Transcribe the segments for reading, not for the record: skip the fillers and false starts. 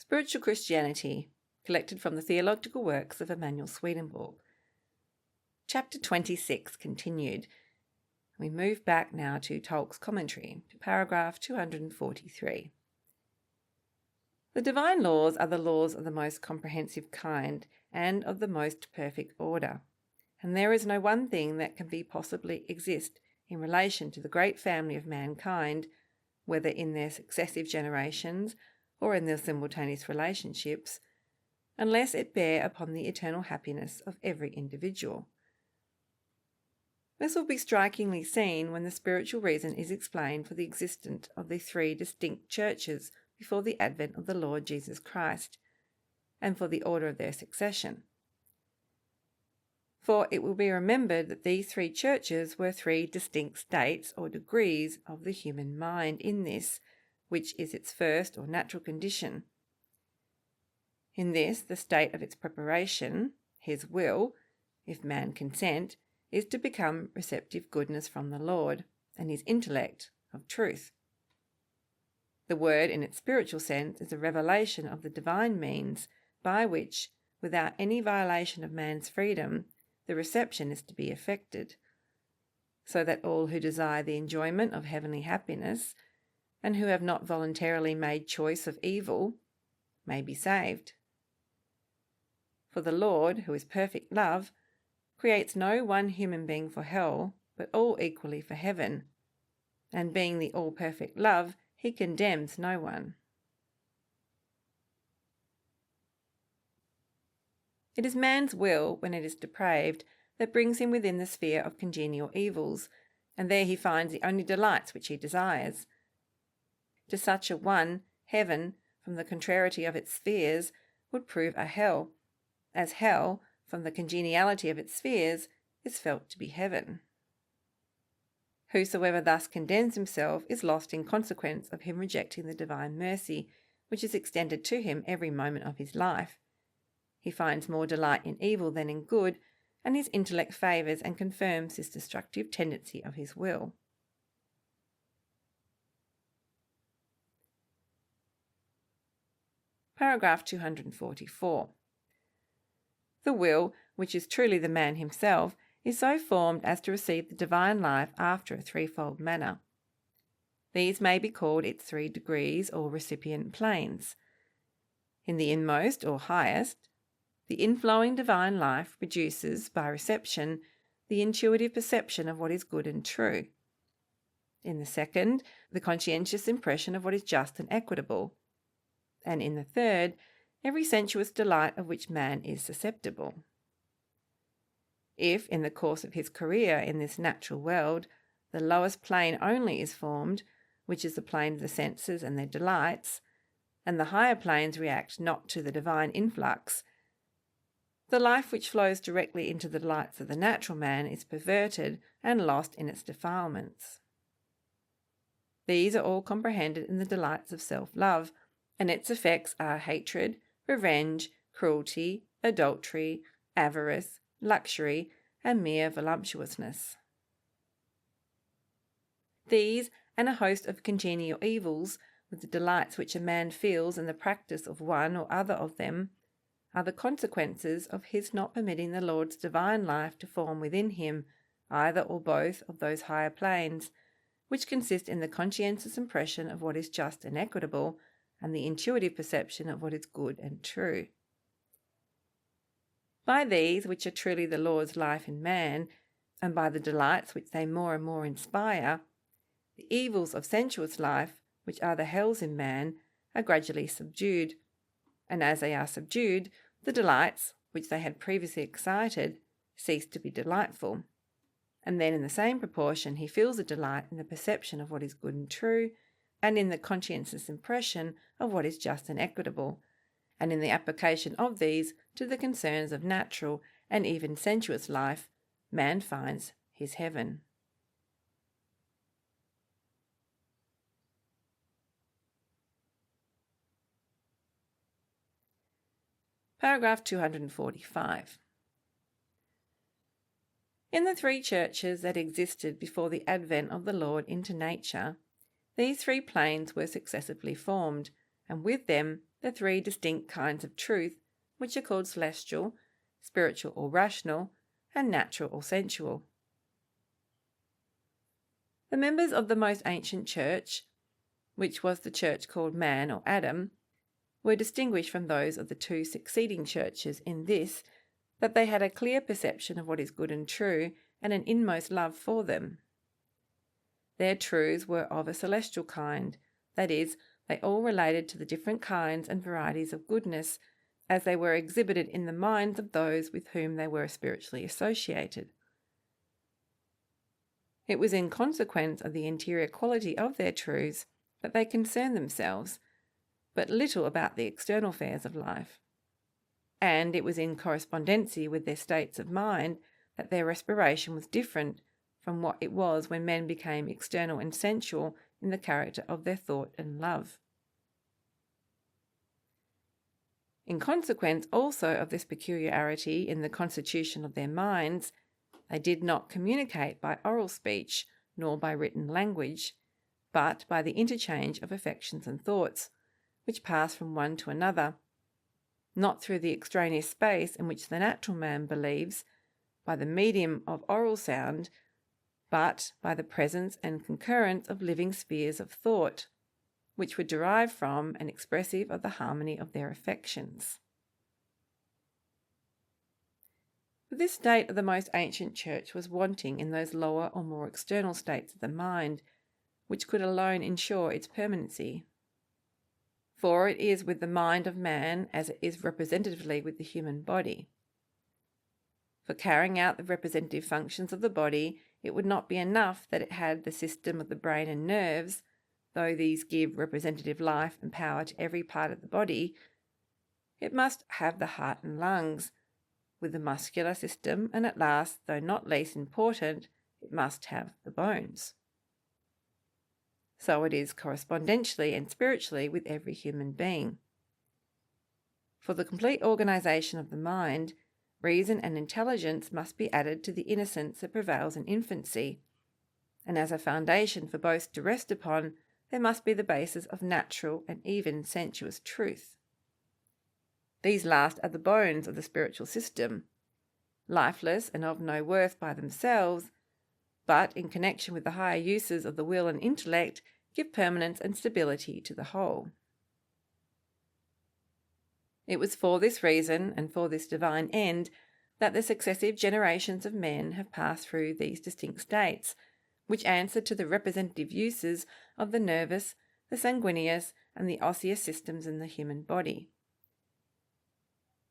Spiritual Christianity, collected from the theological works of Emanuel Swedenborg. Chapter 26 continued. We move back now to Tulk's commentary, to paragraph 243. The divine laws are the laws of the most comprehensive kind and of the most perfect order, and there is no one thing that can be possibly exist in relation to the great family of mankind, whether in their successive generations or in their simultaneous relationships, unless it bear upon the eternal happiness of every individual. This will be strikingly seen when the spiritual reason is explained for the existence of the three distinct churches before the advent of the Lord Jesus Christ, and for the order of their succession. For it will be remembered that these three churches were three distinct states or degrees of the human mind in this, which is its first or natural condition. In this, the state of its preparation, his will, if man consent, is to become receptive goodness from the Lord, and his intellect of truth. The word in its spiritual sense is a revelation of the divine means by which, without any violation of man's freedom, the reception is to be effected, so that all who desire the enjoyment of heavenly happiness, and who have not voluntarily made choice of evil, may be saved. For the Lord, who is perfect love, creates no one human being for hell, but all equally for heaven, and being the all-perfect love, he condemns no one. It is man's will, when it is depraved, that brings him within the sphere of congenial evils, and there he finds the only delights which he desires. To such a one, heaven, from the contrariety of its spheres, would prove a hell, as hell, from the congeniality of its spheres, is felt to be heaven. Whosoever thus condemns himself is lost in consequence of him rejecting the divine mercy, which is extended to him every moment of his life. He finds more delight in evil than in good, and his intellect favours and confirms this destructive tendency of his will. Paragraph 244. The will, which is truly the man himself, is so formed as to receive the divine life after a threefold manner. These may be called its three degrees or recipient planes. In the inmost or highest, the inflowing divine life produces, by reception, the intuitive perception of what is good and true. In the second, the conscientious impression of what is just and equitable. And in the third, every sensuous delight of which man is susceptible. If, in the course of his career in this natural world, the lowest plane only is formed, which is the plane of the senses and their delights, and the higher planes react not to the divine influx, the life which flows directly into the delights of the natural man is perverted and lost in its defilements. These are all comprehended in the delights of self-love, and its effects are hatred, revenge, cruelty, adultery, avarice, luxury, and mere voluptuousness. These, and a host of congenial evils, with the delights which a man feels in the practice of one or other of them, are the consequences of his not permitting the Lord's divine life to form within him either or both of those higher planes, which consist in the conscientious impression of what is just and equitable, and the intuitive perception of what is good and true. By these, which are truly the Lord's life in man, and by the delights which they more and more inspire, the evils of sensuous life, which are the hells in man, are gradually subdued, and as they are subdued, the delights, which they had previously excited, cease to be delightful, and then in the same proportion he feels a delight in the perception of what is good and true, and in the conscientious impression of what is just and equitable, and in the application of these to the concerns of natural and even sensuous life, man finds his heaven. Paragraph 245. In the three churches that existed before the advent of the Lord into nature, these three planes were successively formed, and with them the three distinct kinds of truth, which are called celestial, spiritual or rational, and natural or sensual. The members of the most ancient church, which was the church called man or Adam, were distinguished from those of the two succeeding churches in this, that they had a clear perception of what is good and true, and an inmost love for them. Their truths were of a celestial kind, that is, they all related to the different kinds and varieties of goodness, as they were exhibited in the minds of those with whom they were spiritually associated. It was in consequence of the interior quality of their truths that they concerned themselves but little about the external affairs of life, and it was in correspondency with their states of mind that their respiration was different from what it was when men became external and sensual in the character of their thought and love. In consequence also of this peculiarity in the constitution of their minds, they did not communicate by oral speech nor by written language, but by the interchange of affections and thoughts, which pass from one to another, not through the extraneous space in which the natural man believes, by the medium of oral sound, but by the presence and concurrence of living spheres of thought, which were derived from and expressive of the harmony of their affections. But this state of the most ancient church was wanting in those lower or more external states of the mind, which could alone ensure its permanency. For it is with the mind of man as it is representatively with the human body. For carrying out the representative functions of the body, it would not be enough that it had the system of the brain and nerves, though these give representative life and power to every part of the body. It must have the heart and lungs, with the muscular system, and at last, though not least important, it must have the bones. So it is correspondentially and spiritually with every human being. For the complete organisation of the mind, reason and intelligence must be added to the innocence that prevails in infancy, and as a foundation for both to rest upon, there must be the basis of natural and even sensuous truth. These last are the bones of the spiritual system, lifeless and of no worth by themselves, but in connection with the higher uses of the will and intellect, give permanence and stability to the whole. It was for this reason and for this divine end that the successive generations of men have passed through these distinct states, which answer to the representative uses of the nervous, the sanguineous, and the osseous systems in the human body.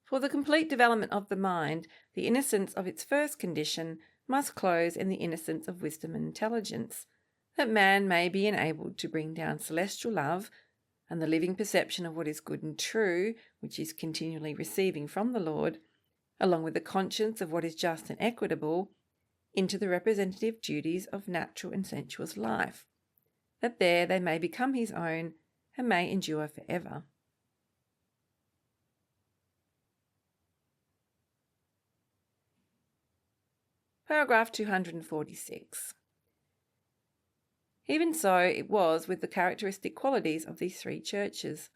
For the complete development of the mind, the innocence of its first condition must close in the innocence of wisdom and intelligence, that man may be enabled to bring down celestial love and the living perception of what is good and true, which is continually receiving from the Lord, along with the conscience of what is just and equitable, into the representative duties of natural and sensuous life, that there they may become his own and may endure forever. Paragraph 246. Even so it was with the characteristic qualities of these three churches.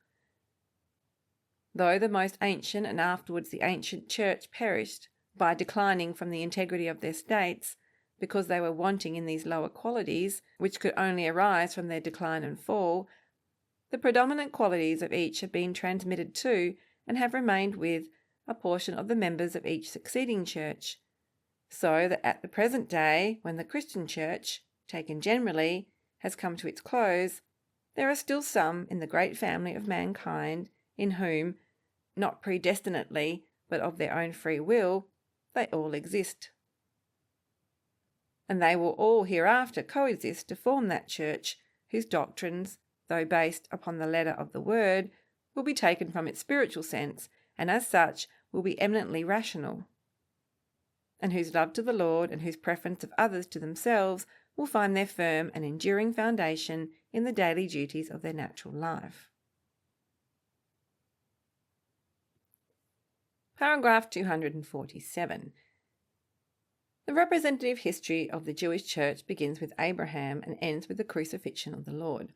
Though the most ancient and afterwards the ancient church perished by declining from the integrity of their states, because they were wanting in these lower qualities, which could only arise from their decline and fall, the predominant qualities of each have been transmitted to, and have remained with, a portion of the members of each succeeding church, so that at the present day, when the Christian church, taken generally, has come to its close, there are still some in the great family of mankind in whom, not predestinately, but of their own free will, they all exist. And they will all hereafter coexist to form that church whose doctrines, though based upon the letter of the word, will be taken from its spiritual sense, and as such will be eminently rational, and whose love to the Lord and whose preference of others to themselves will find their firm and enduring foundation in the daily duties of their natural life. Paragraph 247. The representative history of the Jewish Church begins with Abraham and ends with the crucifixion of the Lord.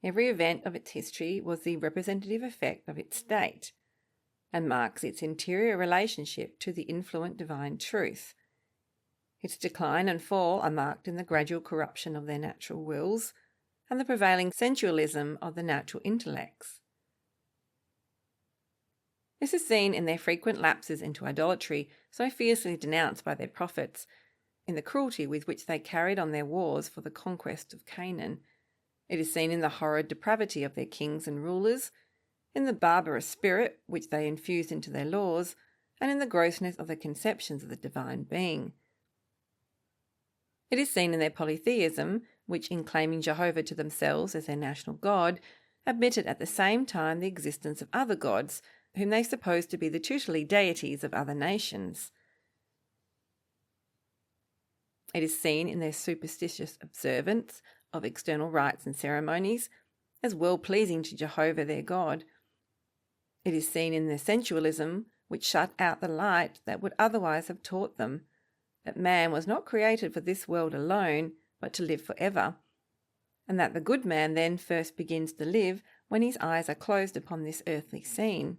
Every event of its history was the representative effect of its state, and marks its interior relationship to the influent divine truth. Its decline and fall are marked in the gradual corruption of their natural wills and the prevailing sensualism of the natural intellects. This is seen in their frequent lapses into idolatry, so fiercely denounced by their prophets, in the cruelty with which they carried on their wars for the conquest of Canaan. It is seen in the horrid depravity of their kings and rulers, in the barbarous spirit which they infused into their laws, and in the grossness of the conceptions of the divine being. It is seen in their polytheism, which, in claiming Jehovah to themselves as their national god, admitted at the same time the existence of other gods, whom they supposed to be the tutelary deities of other nations. It is seen in their superstitious observance of external rites and ceremonies, as well pleasing to Jehovah their God. It is seen in their sensualism, which shut out the light that would otherwise have taught them that man was not created for this world alone, but to live forever, and that the good man then first begins to live when his eyes are closed upon this earthly scene.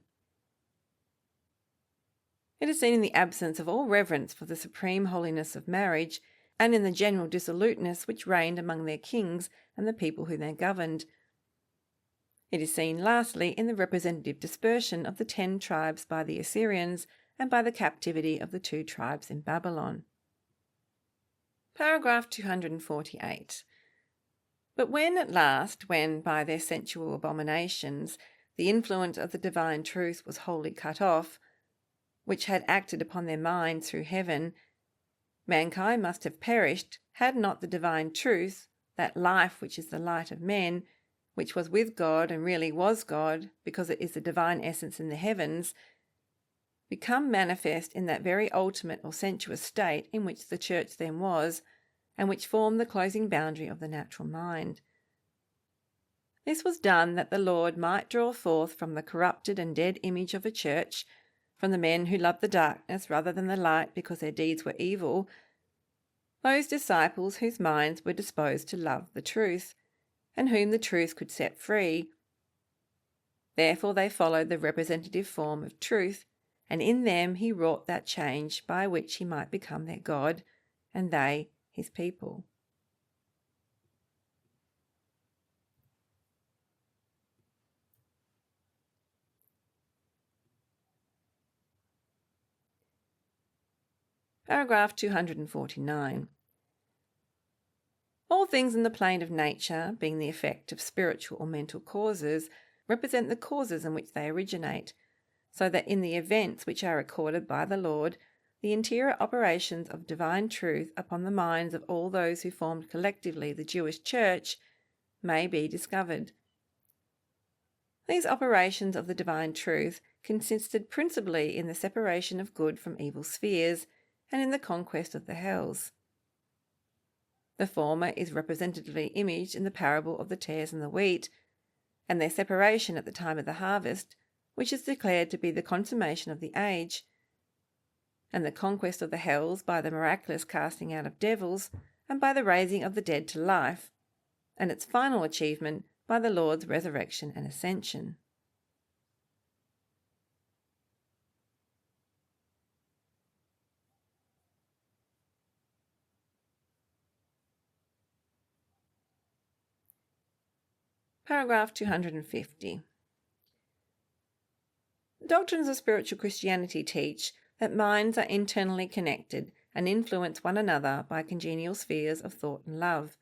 It is seen in the absence of all reverence for the supreme holiness of marriage, and in the general dissoluteness which reigned among their kings and the people whom they governed. It is seen, lastly, in the representative dispersion of the 10 tribes by the Assyrians and by the captivity of the 2 tribes in Babylon. Paragraph 248. But when at last, when by their sensual abominations the influence of the divine truth was wholly cut off, which had acted upon their minds through heaven, mankind must have perished had not the divine truth, that life which is the light of men, which was with God and really was God, because it is the divine essence in the heavens, become manifest in that very ultimate or sensuous state in which the church then was, and which formed the closing boundary of the natural mind. This was done that the Lord might draw forth from the corrupted and dead image of a church, from the men who loved the darkness rather than the light because their deeds were evil, those disciples whose minds were disposed to love the truth, and whom the truth could set free. Therefore they followed the representative form of truth, and in them he wrought that change by which he might become their God, and they his people. Paragraph 249. All things in the plane of nature, being the effect of spiritual or mental causes, represent the causes in which they originate, so that in the events which are recorded by the Lord, the interior operations of divine truth upon the minds of all those who formed collectively the Jewish Church may be discovered. These operations of the divine truth consisted principally in the separation of good from evil spheres and in the conquest of the hells. The former is representatively imaged in the parable of the tares and the wheat, and their separation at the time of the harvest, which is declared to be the consummation of the age, and the conquest of the hells by the miraculous casting out of devils and by the raising of the dead to life, and its final achievement by the Lord's resurrection and ascension. Paragraph 250. The doctrines of spiritual Christianity teach that minds are internally connected and influence one another by congenial spheres of thought and love,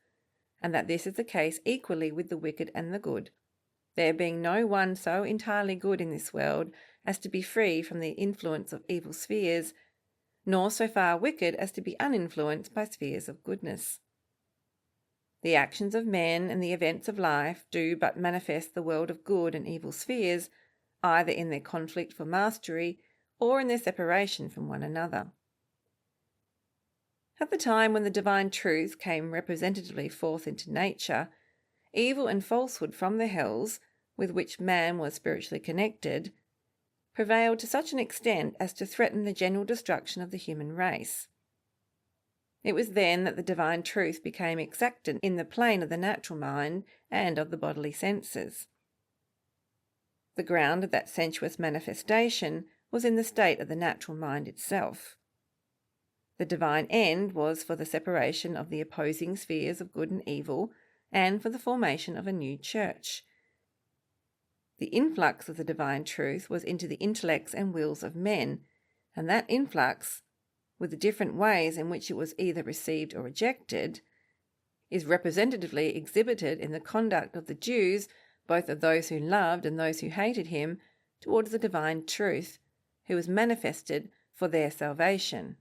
and that this is the case equally with the wicked and the good, there being no one so entirely good in this world as to be free from the influence of evil spheres, nor so far wicked as to be uninfluenced by spheres of goodness. The actions of men and the events of life do but manifest the world of good and evil spheres, either in their conflict for mastery or in their separation from one another. At the time when the divine truth came representatively forth into nature, evil and falsehood from the hells, with which man was spiritually connected, prevailed to such an extent as to threaten the general destruction of the human race. It was then that the divine truth became exacted in the plane of the natural mind and of the bodily senses. The ground of that sensuous manifestation was in the state of the natural mind itself. The divine end was for the separation of the opposing spheres of good and evil and for the formation of a new church. The influx of the divine truth was into the intellects and wills of men, and that influx, with the different ways in which it was either received or rejected, is representatively exhibited in the conduct of the Jews, both of those who loved and those who hated him, towards the divine truth, who was manifested for their salvation.